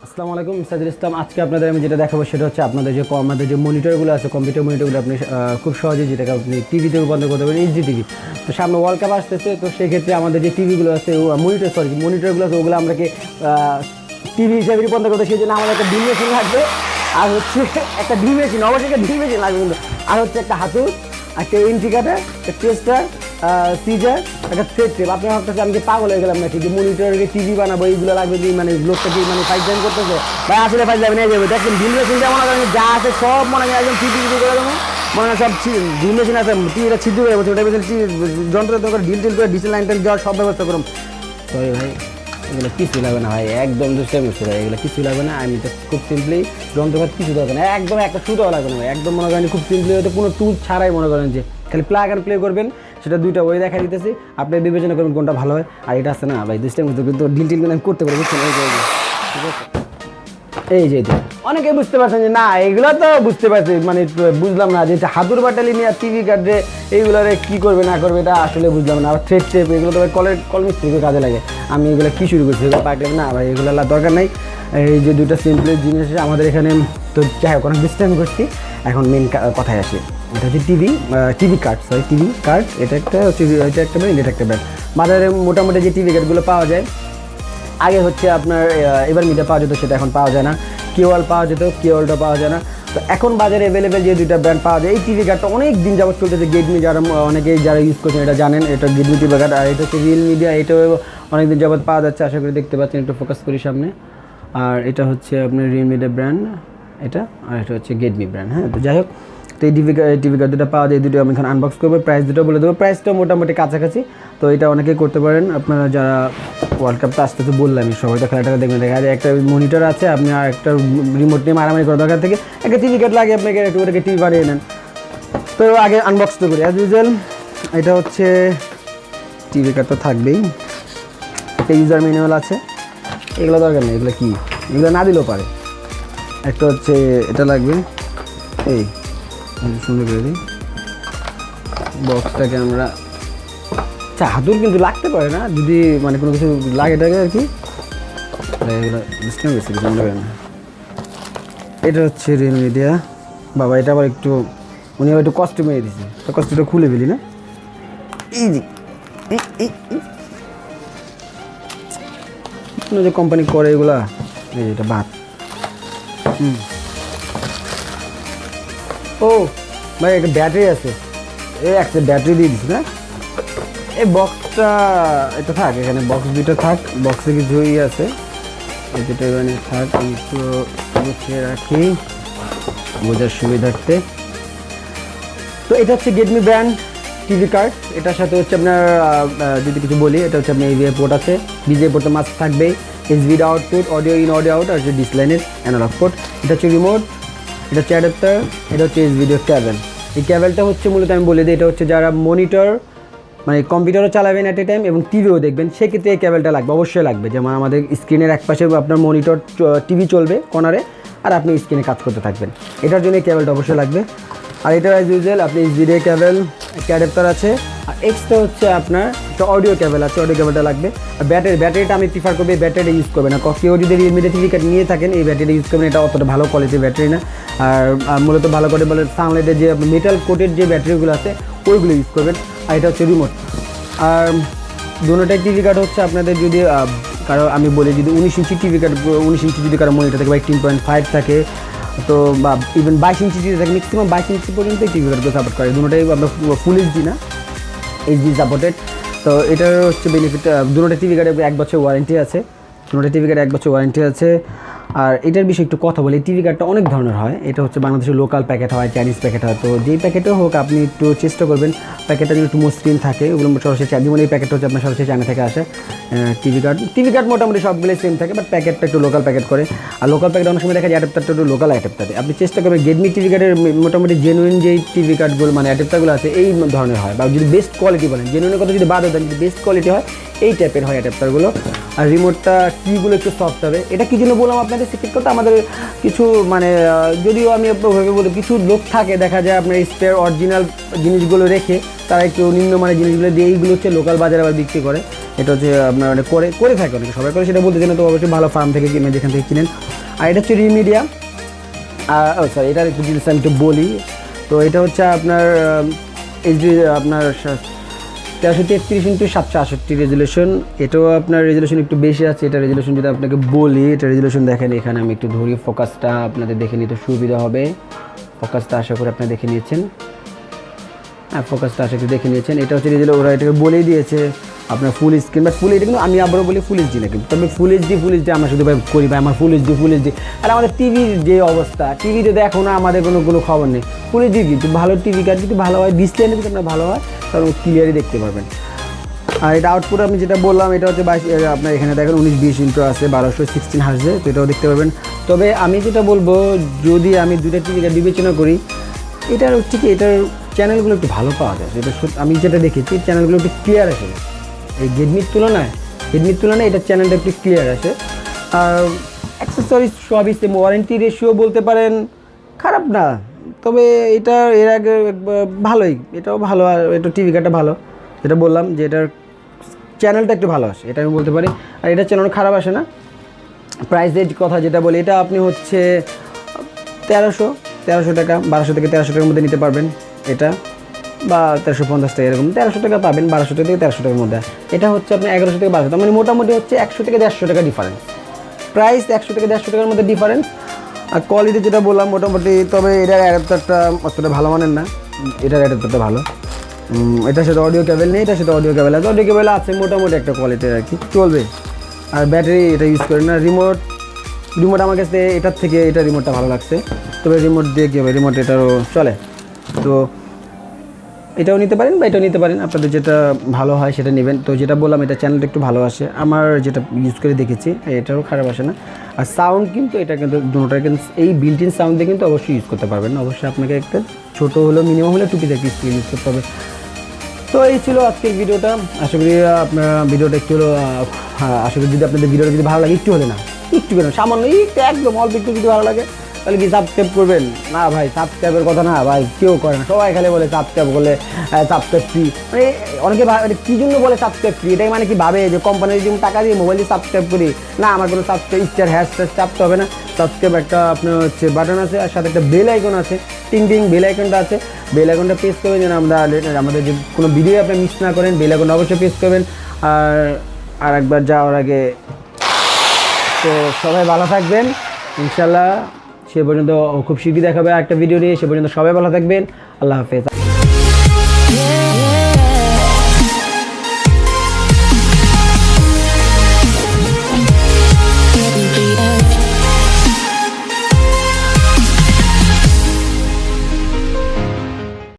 আসসালামু আলাইকুম, সাজিদ ইসলাম। আজকে আপনাদের আমি যেটা দেখাবো সেটা হচ্ছে আপনাদের যে মনিটরগুলো আছে, কম্পিউটার মনিটরগুলো আপনি খুব সহজেই যেটাকে আপনি টিভিতে রূপান্তর করতে পারেন, এইচডি টিভি। তো সামনে ওয়ার্ল্ড কাপ আসতেছে, তো সেক্ষেত্রে আমাদের যে টিভিগুলো আছে, মনিটরগুলো আছে, ওগুলো আমরা টিভি হিসেবে রূপান্তর করতে, সেই জন্য আমাদের একটা ড্রিল মেশিন লাগবে। আর হচ্ছে একটা ড্রিল মেশিন, অবশ্যই একটা ড্রিল মেশিন লাগবে কিন্তু। আর হচ্ছে একটা হাতুড়, একটা এন্ট্রি কাটার, একটা টেস্টার, সিজার, একটা থ্রেড টেপ। আপনি ভাবতেছে আমি যে পাগল হয়ে গেলাম নাকি, যে মনিটরকে টিভি বানাবো, এইগুলো লাগবে, মানে লোকটা কি মানে ফাইজাইন করতেছে ভাই? আসলে ফাইজাইন নিয়ে যাবে। দেখেন ড্রিল মেশিনটা মনে করেন যা আছে সব মনে করেন একদম টিভি করে দেবো, মনে হয় সব ড্রিল মেশিন আছে, টিভিটা ছিদ্র হয়ে যাচ্ছে, ওটা যন্ত্র করে ডিল টিল করে ডিসেল লাইন টাইন দেওয়ার সব ব্যবস্থা করুন। সরি ভাই, এগুলো কিছুই লাগবে না ভাই, একদম দুষ্টামি করছে ভাই, এগুলো কিছুই লাগবে না। আমি জাস্ট খুব সিম্পলি যন্ত্রপাতি কিছু দরকার না, একদম একটা সুতোও লাগবে না ভাই, একদম মনে করেন খুব সিম্পলি হয়তো কোনো টুল ছাড়াই মনে করেন যে খালি প্লাগ অ্যান্ড প্লে করবেন, সেটা দুইটা ওই দেখা দিতেছি, আপনি বিবেচনা করবেন কোনটা ভালো হয়। আর এটা আছে না ভাই, দুষ্টামি কিন্তু ডিল টিল আমি করতে পারি, বুঝছেন? এই যে ঠিক আছে, এই যে অনেকে বুঝতে পারছেন যে না, এগুলো তো বুঝতে পারছি, মানে বুঝলাম না যে হাতুর বাটালি নিয়ে টিভি কাটে এইগুলোরে কী করবে না করবে, এটা আসলে বুঝলাম না। আবার থ্রেড টেপ, এগুলো তো ভাই কল মিস্ত্রিকে কাজে লাগে। আমি এগুলো কী শুরু করছি, এগুলো পাঠাবে না ভাই, এগুলো দরকার নেই। এই যে দুইটা সিম্পল জিনিস আমাদের এখানে, তো যাই হোক অনেক ডিস্টার্ব করছি। এখন মেন কথায় আসি, এটা হচ্ছে টিভি কার্ড, টিভি কার্ড। এটা একটা হচ্ছে, এটা একটা ব্র্যান্ড, এটা একটা ব্র্যান্ড। বাজারে মোটামুটি যে টিভি কার্ডগুলো পাওয়া যায়, আগে হচ্ছে আপনার এবার মিডিয়া পাওয়া যেত, সেটা এখন পাওয়া যায় না। কেওয়াল পাওয়া যেত, কেওয়ালটা পাওয়া যায় না। তো এখন বাজারে অ্যাভেলেবেল যে দুইটা ব্র্যান্ড পাওয়া যায়, এই টিভি কার্ডটা অনেক দিন যাবত চলতেছে। গেটমি, যারা অনেকেই যারা ইউজ করছেন এটা জানেন, এটা গেটমি টিভি কার্ড। আর এটা হচ্ছে রিয়েল মিডিয়া, এটাও অনেক দিন যাবত পাওয়া যাচ্ছে, আশা করি দেখতে পাচ্ছেন। একটু ফোকাস করি সামনে। আর এটা হচ্ছে আপনার রিয়েল মিডিয়া ব্র্যান্ড, এটা। আর এটা হচ্ছে গেটমি ব্র্যান্ড। হ্যাঁ, তো যাই হোক, তো এই টিভি কার্ড দুটো পাওয়া যায়, এই দুটো আমি এখন আনবক্স করবো। প্রাইস দুটো বলে দেবো, প্রাইসটা মোটামুটি কাছাকাছি। তো এটা অনেকেই করতে পারেন আপনারা, যারা ওয়ার্ল্ড কাপটা আসতে তো বললাম, সবাই তো খেলাটাকে দেখবেন। দেখা যায় একটা মনিটর আছে, আপনি আর একটা রিমোট নিয়ে মারামারি করার দরকার থেকে একটা টিভি কার্ড লাগে, আপনাকে একটু করে টিভি বানিয়ে নেন। তো আগে আনবক্স তো করি অ্যাজ ইউজুয়াল। এটা হচ্ছে টিভি কার্ড, তো থাকবেই। একটা ইউজার ম্যানুয়াল আছে, এগুলো দরকার নেই, এগুলো কি, এগুলো না দিলেও পারে। একটা হচ্ছে এটা লাগবে, এই সুন্দর করে দিই বক্সটাকে আমরা। আচ্ছা, হাতুর কিন্তু লাগতে পারে না, যদি মানে কোনো কিছু লাগে থাকে আর কি। এগুলো ডিসপ্লে বেশি কিছু মনে করেন না। এটা হচ্ছে রিয়েল মিডিয়া। বাবা, এটা আবার একটু উনি আবার একটু কষ্ট মেরে দিচ্ছে, তো কষ্টটা খুলে ফেলি না। ইজি যে কোম্পানি করে এগুলা, এই এটা বাদ। ও ভাই, একটা ব্যাটারি আছে, এই একটা ব্যাটারি দিয়ে দিচ্ছি না। এই বক্সটা এটা থাক, এখানে বক্স দুটো থাক, বক্সে কিছুই আছে, এই দুটো এখানে থাক। আমি একটু গুছিয়ে রাখি বোঝার সুবিধার্থে। তো এটা হচ্ছে গেটমি ব্র্যান্ড টিভি কার্ড। এটার সাথে হচ্ছে আপনার যদি কিছু বলি, এটা হচ্ছে আপনার এভিআই পোর্ট আছে, বিজিএ পোর্ট তো মাস্ট থাকবেই, SVD output, audio in audio out, আর হচ্ছে ডিসলাইনের অ্যানালগ পোর্ট। এটা হচ্ছে রিমোট, এটা হচ্ছে অ্যাডাপ্টার, এটা হচ্ছে এসভিডিও ক্যাবেল। এই ক্যাবেলটা হচ্ছে মূলত আমি বলে দিই, এটা হচ্ছে যারা মনিটর মানে কম্পিউটারও চালাবেন অ্যাট এ টাইম এবং টিভিও দেখবেন, সেক্ষেত্রে এই ক্যাবেলটা লাগবে, অবশ্যই লাগবে। যেমন আমাদের স্ক্রিনের এক পাশে আপনার মনিটর টিভি চলবে কর্নারে, আর আপনি স্ক্রিনে কাজ করতে থাকবেন, এটার জন্য এই ক্যাবেলটা অবশ্যই লাগবে। আর এটা অ্যাজ ইউজুয়াল আপনি এইচডিডি ক্যাবেল, অ্যাডাপ্টার আছে। আর এক্সট্রা হচ্ছে আপনার একটা অডিও ক্যাবেল আছে, অডিও ক্যাবেলটা লাগবে। আর ব্যাটারিটা আমি প্রিফার করবো, ব্যাটারি ইউজ করবে না। কেউ যদি রিয়েলমি টিভি কার্ড নিয়ে থাকেন, এই ব্যাটারি ইউজ করবেন, এটা অতটা ভালো কোয়ালিটির ব্যাটারি না। আর মূলত ভালো করে বলে সানলাইটের যে মেটাল কোটের যে ব্যাটারিগুলো আছে, ওইগুলো ইউজ করবেন। আর এটা হচ্ছে রিমোট। আর দুটোটাই টিভি কার্ড হচ্ছে আপনাদের, যদি কারো আমি বলি, যদি 19 ইঞ্চি টিভি কার্ড, 19 ইঞ্চি যদি কারো মনিটর থাকে বা 18.5 থাকে, তো বা ইভেন 22 ইঞ্চি যদি থাকে, ম্যাক্সিমাম 22 ইঞ্চি পর্যন্ত টিভি কার্ডগুলো সাপোর্ট করে। দুটোটাই আপনার ফুল এইচডি না, এইচডি সাপোর্টেড। তো এটার হচ্ছে বেনিফিট, দুটোটা টিভি কার্ডে 1 বছর ওয়ারেন্টি আছে, দুটোটা টিভি কার্ডে 1 বছর ওয়ারেন্টি আছে। আর এটার বিষয়ে একটু কথা বলি, টিভি কার্ডটা অনেক ধরনের হয়। এটা হচ্ছে বাংলাদেশের লোকাল প্যাকেট হয়, চাইনিজ প্যাকেট হয়। তো যেই প্যাকেটও হোক, আপনি একটু চেষ্টা করবেন প্যাকেটটা যদি একটু মসৃণ থাকে, ওগুলো সরাসরি যেমন এই প্যাকেটটা হচ্ছে আপনার সরাসরি চায়না থেকে আসে। টিভি কার্ড মোটামুটি সবগুলোই সেম থাকে, বাট প্যাকেটটা একটু লোকাল প্যাকেট করে। আর লোকাল প্যাকেট অনেক সময় দেখা যায় অ্যাডাপ্টারটা একটু লোকাল অ্যাডাপ্টারে। আপনি চেষ্টা করবেন গেটমি টিভি কার্ডের মোটামুটি জেনুইন যেই টিভি কার্ডগুলো মানে অ্যাডাপ্টারগুলো আছে, এই ধরনের হয়। বা যদি বেস্ট কোয়ালিটি বলেন, জেনুইনের কথা যদি বাদ দেন, যদি বেস্ট কোয়ালিটি হয়, এই টাইপের হয় অ্যাডাপ্টারগুলো। আর রিমোটটা কিগুলো একটু সফট হবে। এটা কি জন্য বললাম আপনাদের সিক্রেট কথা, আমাদের কিছু মানে যদিও আমি ওভাবে বলি, কিছু লোক থাকে দেখা যায় আপনার স্পেয়ার অরিজিনাল জিনিসগুলো রেখে তারা একটু নিম্নমানের জিনিসগুলো দিয়ে এইগুলো হচ্ছে লোকাল বাজারে আবার বিক্রি করে। এটা হচ্ছে আপনার করে থাকে অনেকে, সবাই করে সেটা বলতে চান, তো অবশ্যই ভালো ফার্ম থেকে কিনে, যেখান থেকে কিনেন আর এটা হচ্ছে রিমিডিয়া, সরি এটার একটু ডিটেলস আমি একটু বলি। তো এটা হচ্ছে আপনার এইচডি আপনার 1333x768 রেজুলেশন। এটাও আপনার রেজুলেশন একটু বেশি আছে। এটা রেজুলেশন যদি আপনাকে বলি, এটা রেজুলেশন দেখেন, এখানে আমি একটু ধরি, ফোকাসটা আপনাদের দেখে নিতে সুবিধা হবে। ফোকাসটা আশা করি আপনি দেখে নিয়েছেন। হ্যাঁ, ফোকাসটা আশা করি দেখে নিয়েছেন। এটা হচ্ছে রেজুলেশন, ওরা এটাকে বলেই দিয়েছে আপনার ফুল স্ক্রিন, বাট ফুল এটা কিন্তু আমি আবারও বলি ফুল এইচডি না, কিন্তু তবে ফুল এইচডি আমরা শুধু ভাই করি ভাই আমার ফুল এইচডি। আর আমাদের টিভির যে অবস্থা, টিভিতে দেখো না আমাদের কোনো খবর নেই। ফুল এইচডি কিন্তু ভালো টিভি কার্ড যদি ভালো হয়, ডিসপ্লে যদি আপনার ভালো হয়, তাহলে ক্লিয়ারই দেখতে পারবেন। আর এটা আউটপুট আমি যেটা বললাম, এটা হচ্ছে 22, আপনার এখানে দেখেন 19-20 ইঞ্চি আছে, 1216 হার্জে, তো এটাও দেখতে পারবেন। তবে আমি যেটা বলবো, যদি আমি দুইটা টিভি কার্ড বিবেচনা করি, এটার হচ্ছে কি, এটার চ্যানেলগুলো একটু ভালো পাওয়া যায়। এটা আমি যেটা দেখেছি, চ্যানেলগুলো একটু ক্লিয়ার আসে এই রেডমির তুলনায় এটার চ্যানেলটা একটু ক্লিয়ার আসে। আর অ্যাক্সেসরিজ সবই সেম, ওয়ারেন্টি রেশিও বলতে পারেন খারাপ না, তবে এটা এর আগে ভালোই, এটাও ভালো। আর এটা টিভি কার্ডটা ভালো, যেটা বললাম যে এটার চ্যানেলটা একটু ভালো আসে, এটা আমি বলতে পারি। আর এটার চ্যানেল খারাপ আসে না। প্রাইসের কথা যেটা বলি, এটা আপনি হচ্ছে 1300 টাকা, 1200 থেকে 1300 টাকার মধ্যে নিতে পারবেন এটা, বা 1350 টাকা, এরকম 1300 টাকা পাবেন, 1200 টাকা থেকে 1300 টাকার মধ্যে। এটা হচ্ছে আপনি 1100 থেকে 1200, মানে মোটামুটি হচ্ছে 100 থেকে 150 টাকা ডিফারেন্স। প্রাইস 100 থেকে 150 টাকার মধ্যে ডিফারেন্স। আর কোয়ালিটি যেটা বললাম মোটামুটি, তবে এটার অ্যাডাপ্টারটা অতটা ভালো মানের না, এটার অ্যাডাপ্টারটা ভালো। এটার সাথে অডিও কেবল নেই, এটার সাথে অডিও কেবল আছে, অডিও কেবল আছে মোটামুটি একটা কোয়ালিটির আর কি, চলবে। আর ব্যাটারি এটা ইউজ করি না। রিমোট আমার কাছে এটার থেকে এটা রিমোটটা ভালো লাগছে, তবে রিমোট দিয়ে কী হবে, রিমোট এটারও চলে। তো এটাও নিতে পারেন বা এটাও নিতে পারেন, আপনাদের যেটা ভালো হয় সেটা নেবেন। তো যেটা বললাম, এটা চ্যানেলটা একটু ভালো আসে, আমার যেটা ইউজ করে দেখেছি, এটারও খারাপ আসে না। আর সাউন্ড কিন্তু এটা কিন্তু দুটোটা কিন্তু এই বিল্ট ইন সাউন্ড দিয়ে কিন্তু অবশ্যই ইউজ করতে পারবেন। অবশ্যই আপনাকে একটা ছোটো হলেও মিনিমাম হলেও টুপি থেকে স্ক্রিন ইউজ করতে হবে। তো এই ছিল আজকের ভিডিওটা। আশা করি আপনার ভিডিওটা একটু হলো, আশা করি যদি আপনাদের ভিডিওটা যদি ভালো লাগে, একটু হলে না, একটু কেন সামান্য একটু, একদম অল্প একটু যদি ভালো লাগে, তাহলে কি সাবস্ক্রাইব করবেন? না ভাই, সাবস্ক্রাইবের কথা না ভাই, কেউ করে না, সবাই খালি বলে সাবস্ক্রাইব করলে সাবস্ক্রাইব ফ্রি। মানে অনেকে কী জন্য বলে সাবস্ক্রাইব ফ্রি, এটাই মানে কি ভাবে যে কোম্পানির যে টাকা দিয়ে মোবাইল দিয়ে সাবস্ক্রাইব করি? না, আমার কোনো সাবস্ক্রাইব স্টার হ্যাশট্যাগ চাপতে হবে না। সাবস্ক্রাইব একটা আপনার হচ্ছে বাটন আছে, আর সাথে একটা বেল আইকন আছে, টিং টিং বেল আইকনটা আছে, বেল আইকনটা প্রেস করবেন যেন আমাদের যে কোনো ভিডিও আপনি মিস না করেন। বেল আইকনটা অবশ্যই প্রেস করবেন। আর একবার যাওয়ার আগে, তো সবাই ভালো থাকবেন ইনশাল্লাহ। সে পর্যন্ত খুব শীঘ্রই দেখাবে একটা ভিডিও নিয়ে, সে পর্যন্ত সবাই ভালো থাকবেন। আল্লাহ হাফেজ।